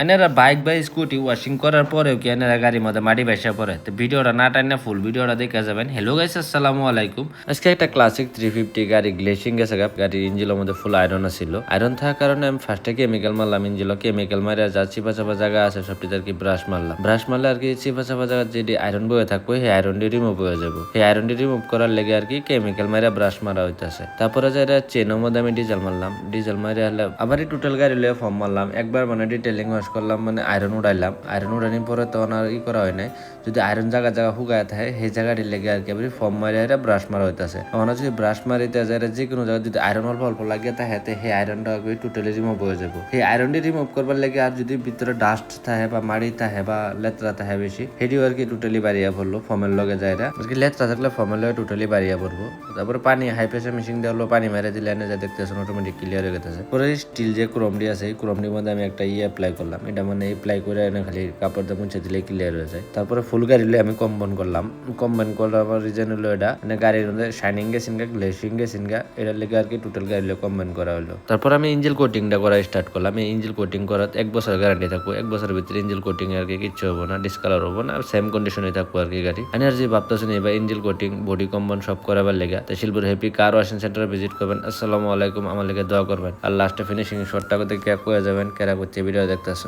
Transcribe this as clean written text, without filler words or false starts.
এনারা বাইক বা scooty washing করার পরেও কি এনারা গাড়ির মধ্যে মাটি ভেসে পড়ে। তো ভিডিওটা না টাইনা ফুল ভিডিওটা দেখে যাবেন। হ্যালো গাইস, আসসালামু আলাইকুম। আজকে একটা ক্লাসিক 350 গাড়ি গ্লেসিং গেছে, গাড়ির ইঞ্জিনের মধ্যে ফুল আয়রন ছিল। আয়রন থাকার কারণে আমি ফার্স্টে কেমিক্যাল মারলাম ইঞ্জিনও। কেমিক্যাল মারে যা চিপা চাপা জায়গা আছে সবটিতে আর কি ব্রাশ মারলাম। ব্রাশ মারলে আর কি চিপা চাপা জায়গা যেটি আয়রন বয়ে থাকবো সেই আয়রনটি রিমুভ হয়ে যাবো। সেই আয়রনটি রিমুভ করার লেগে আর কি কেমিক্যাল মারে ব্রাশ মারা হইতেছে। তারপরে যে চেনের মধ্যে আমি ডিজেল মারলাম। ডিজেল মারে হলে আবার টোটাল গাড়ি লিয়ে ফর্ম মারলাম। একবার মানে ডিটেলিং ওয়াশ করলাম, মানে আয়রন উড়াইলাম। আয়রন উড়ানির পরে তখন আর করা হয় নাই। যদি আয়রন জায়গা জায়গা হুগায় থাকে সেই জায়গাটি লেগে আর কি ফর্ম মারি ব্রাশ মারা হইতেছে। আমার যদি ব্রাশ মারিতে যায় যে কোনো জায়গায় যদি আয়রন অল্প অল্প লাগিয়ে থাকে সেই আয়রনটা টোটালি রিমুভ হয়ে যাবো। সেই আয়রনটি রিমুভ করবার লেগে আর যদি ভিতরে ডাস্ট থাকে বা মাড়ি থাকে বা লেত্রা থাকে বেশি, সেটিও আর কি টোটালি বাড়িয়া পড়লো ফর্মের লগে যায় আর কি। লেত্রা থাকলে ফর্মের লগে টোটালি বাড়িয়া পড়বো। তারপরে পানি হাই প্রেশার মেশিন দিয়ে হলো পানি মেরে দিলে এনে যা দেখতেছেন অটোমেটিক ক্লিয়ার হয়ে গেছে। পরে স্টিল যে ক্রোমডি আছে এই ক্রোমডির মধ্যে আমি একটা অ্যাপ্লাই করলাম। এটা মানে অ্যাপ্লাই করে এনে খালি কাপড় দিয়ে মুছে দিলে ক্লিয়ার হয়ে যায়। তারপরে ফুল গাড়ি আমি কম্বাইন করলাম। কম্বাইন করার রিজন হলো এটা মানে গাড়ির মধ্যে শাইনিং গেছিনগা গ্লেসিং গেছিনগা এটার লেগে আর কি টোটাল গাড়ি কম্বাইন করা হলো। তারপর আমি ইঞ্জিন কোটিংটা করা স্টার্ট করলাম। এই ইঞ্জিন কোটিং করার 1 বছর গ্যারান্টি থাকবো। 1 বছরের ভিতরে ইঞ্জিন কোটিং আর কি কিচ্ছু হবো না, ডিসকালার হবো না, সেম কন্ডিশনে থাকবো আর কি গাড়ি। আমি আর যে ভাবতেছেন এবার ইঞ্জিন কোটিং বডি কম্বাইন সব করাবার লেগে তো শিলপুর হ্যাপি কার ওয়াশিং সেন্টারে ভিজিট করবেন। আসসালামু আলাইকুম, আমার লেগে দোয়া করবেন আর লাস্টে ফিনিশিং শটটা দেখে কয়ে যাবেন কেরা করছে ভিডিও দেখতেছেন।